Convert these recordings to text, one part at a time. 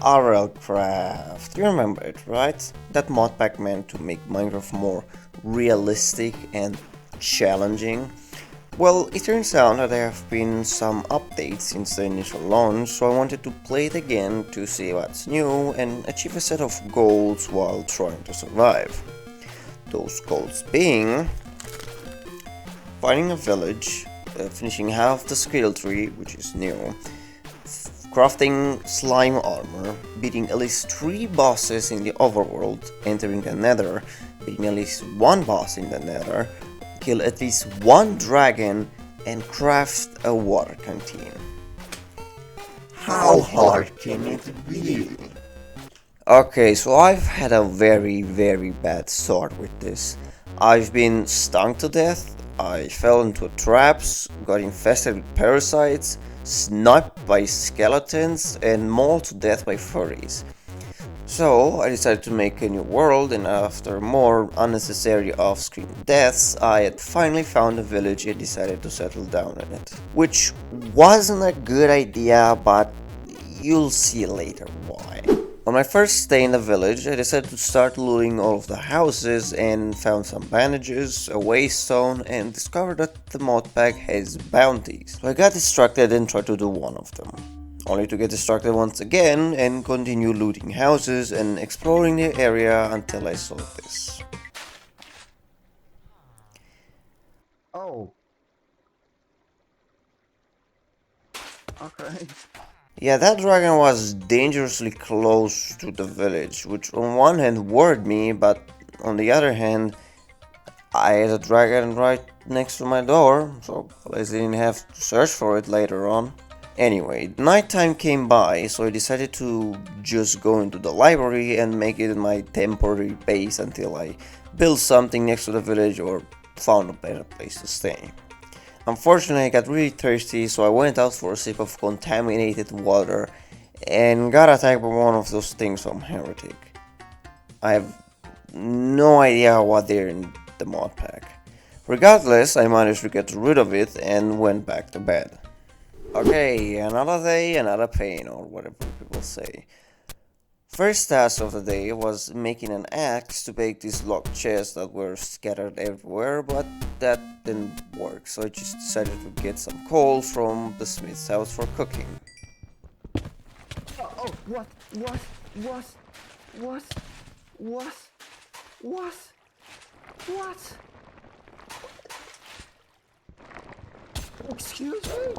RLCraft. You remember it, right? That modpack meant to make Minecraft more realistic and challenging. Well, it turns out that there have been some updates since the initial launch, so I wanted to play it again to see what's new and achieve a set of goals while trying to survive. Those goals being finding a village, finishing half the skill tree, which is new, crafting slime armor, beating at least 3 bosses in the overworld, entering the nether, beating at least 1 boss in the nether, kill at least 1 dragon, and craft a water canteen. How hard can it be? Okay, so I've had a very bad start with this. I've been stung to death, I fell into traps, got infested with parasites, sniped by skeletons, and mauled to death by furries. So I decided to make a new world, and after more unnecessary off-screen deaths, I had finally found a village and decided to settle down in it. Which wasn't a good idea, but you'll see later why. On my first stay in the village, I decided to start looting all of the houses and found some bandages, a waystone, and discovered that the modpack has bounties. So I got distracted and tried to do one of them, only to get distracted once again and continue looting houses and exploring the area until I saw this. Oh. Okay. Yeah, that dragon was dangerously close to the village, which on one hand worried me, but on the other hand, I had a dragon right next to my door, so at least I didn't have to search for it later on. Anyway, nighttime came by, so I decided to just go into the library and make it my temporary base until I built something next to the village or found a better place to stay. Unfortunately, I got really thirsty, so I went out for a sip of contaminated water and got attacked by one of those things from Heretic. I have no idea what they're in the mod pack. Regardless, I managed to get rid of it and went back to bed. Okay, another day, another pain, or whatever people say. First task of the day was making an axe to make these locked chests that were scattered everywhere, but that didn't work, so I just decided to get some coal from the smith's house for cooking. Oh, what? Excuse me?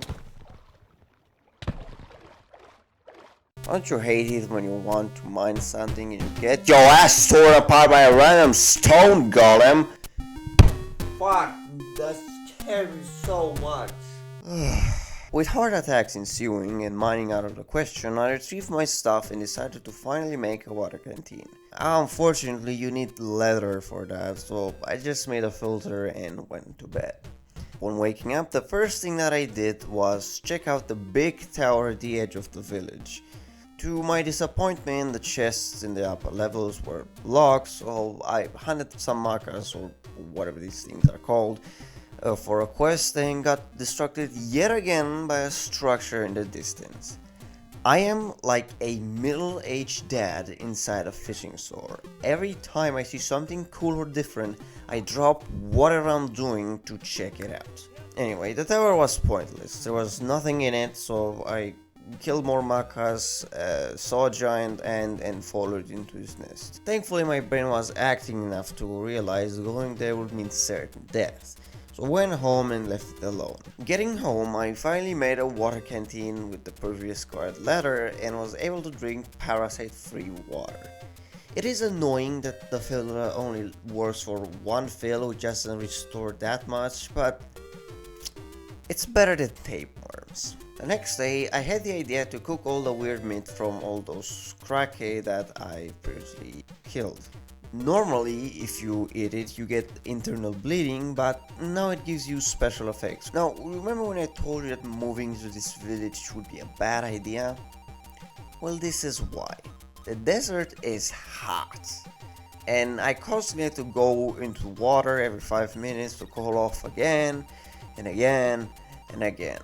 Don't you hate it when you want to mine something and you get your ass torn apart by a random stone golem? Fuck, that scared me so much. With heart attacks ensuing and mining out of the question, I retrieved my stuff and decided to finally make a water canteen. Unfortunately, you need leather for that, so I just made a filter and went to bed. When waking up, the first thing that I did was check out the big tower at the edge of the village. To my disappointment, the chests in the upper levels were locked, so I hunted some macas, or whatever these things are called, for a quest and got distracted yet again by a structure in the distance. I am like a middle-aged dad inside a fishing store. Every time I see something cool or different, I drop whatever I'm doing to check it out. Anyway, the tower was pointless. There was nothing in it, so I killed more macas, saw a giant ant and followed into his nest. Thankfully my brain was acting enough to realize going there would mean certain death. So I went home and left it alone. Getting home, I finally made a water canteen with the previous squared ladder and was able to drink parasite-free water. It is annoying that the filter only works for one fill, which doesn't restore that much, but it's better than tapeworms. The next day, I had the idea to cook all the weird meat from all those crackhead that I previously killed. Normally, if you eat it, you get internal bleeding, but now it gives you special effects. Now, remember when I told you that moving to this village would be a bad idea? Well, this is why. The desert is hot, and I constantly had to go into water every 5 minutes to cool off again, and again, and again.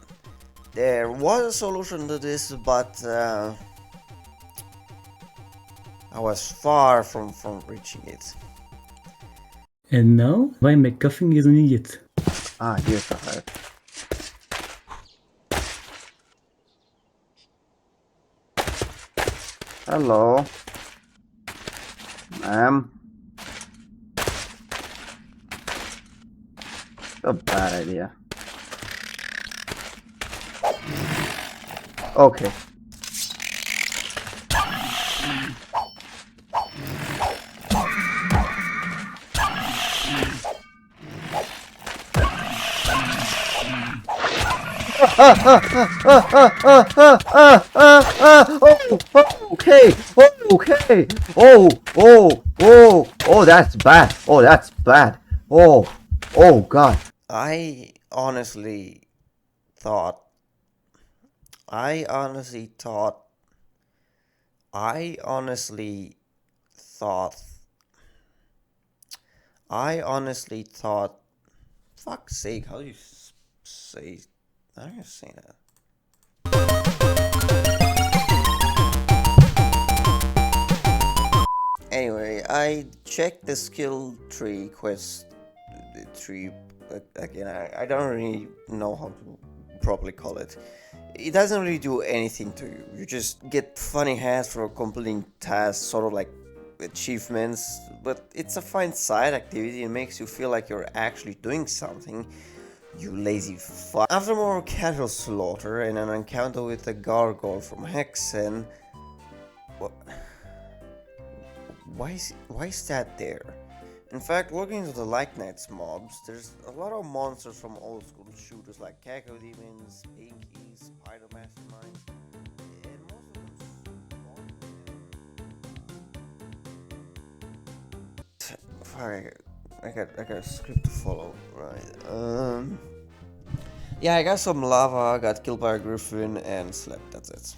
There was a solution to this, but I was far from reaching it. And now, why McGuffin is an idiot? Ah, here's the heart. Hello. Ma'am. A bad idea. Okay. Okay. Okay. Oh, that's bad. Oh, that's bad. Oh, God. I honestly thought I honestly thought fuck's sake, how do you say that? Anyway, I checked the skill tree quest tree again. I don't really know how to properly call it. It doesn't really do anything to you. You just get funny hats for completing tasks, sort of like achievements, but it's a fine side activity and makes you feel like you're actually doing something, you lazy fuck. After more casual slaughter and an encounter with a gargoyle from Hexen, why is that there? In fact, looking into the Like Knights mobs, there's a lot of monsters from old school shooters like Cacodemons, Pinkies, Spider Masterminds, and most of them. Fuck, I got a script to follow, right? Yeah, I got some lava, got killed by a griffin, and slept. That's it.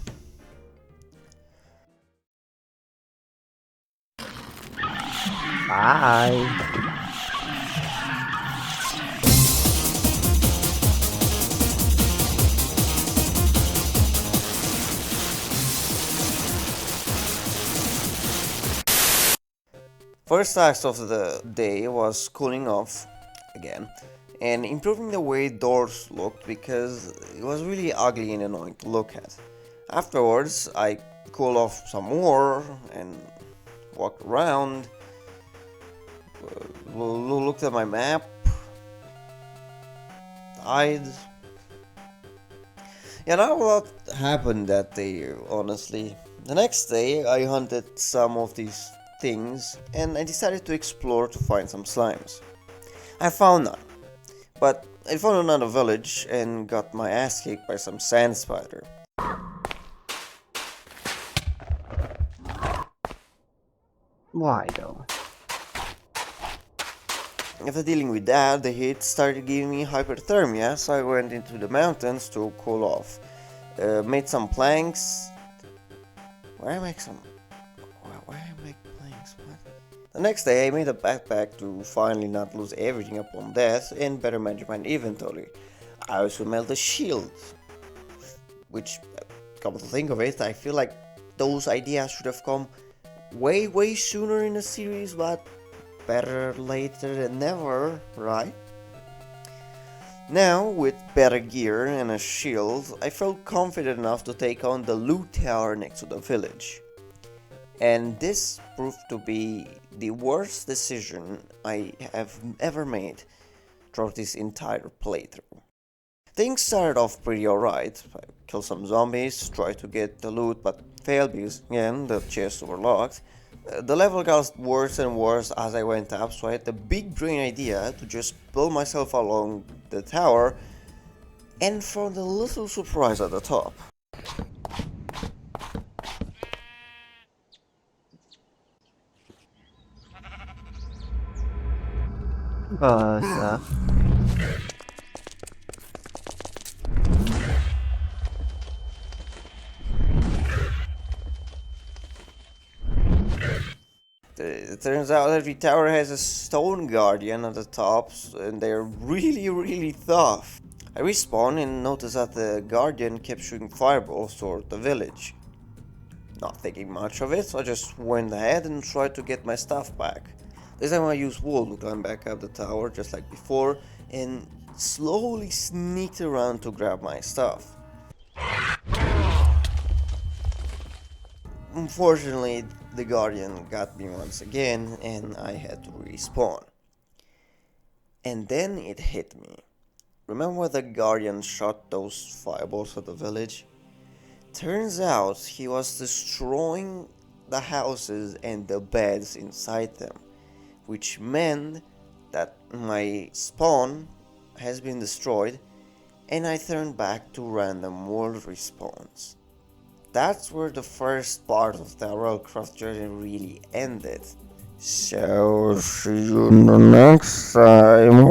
Bye. First task of the day was cooling off again and improving the way doors looked because it was really ugly and annoying to look at. Afterwards, I cooled off some more and walked around, looked at my map, died. Yeah, not a lot happened that day, honestly. The next day, I hunted some of these things and I decided to explore to find some slimes. I found none, but I found another village and got my ass kicked by some sand spider. Why though? After dealing with that, the heat started giving me hyperthermia, so I went into the mountains to cool off. Made some planks. Where I make planks? What? The next day, I made a backpack to finally not lose everything upon death and better manage my inventory. I also made a shield, which, come to think of it, I feel like those ideas should have come way sooner in the series, but better later than never, right? Now, with better gear and a shield, I felt confident enough to take on the loot tower next to the village. And this proved to be the worst decision I have ever made throughout this entire playthrough. Things started off pretty alright. I killed some zombies, tried to get the loot but failed because, again, the chests were locked. The level got worse and worse as I went up, so I had the big brain idea to just build myself along the tower and found a little surprise at the top. Stuff. It turns out every tower has a stone guardian at the top, and they're really tough. I respawned and noticed that the guardian kept shooting fireballs toward the village. Not thinking much of it, I just went ahead and tried to get my stuff back. This time I used wool to climb back up the tower just like before and slowly sneaked around to grab my stuff. Unfortunately, the Guardian got me once again and I had to respawn. And then it hit me. Remember the Guardian shot those fireballs at the village? Turns out he was destroying the houses and the beds inside them, which meant that my spawn has been destroyed and I turned back to random world respawns. That's where the first part of the Railcraft journey really ended. So see you in the next time.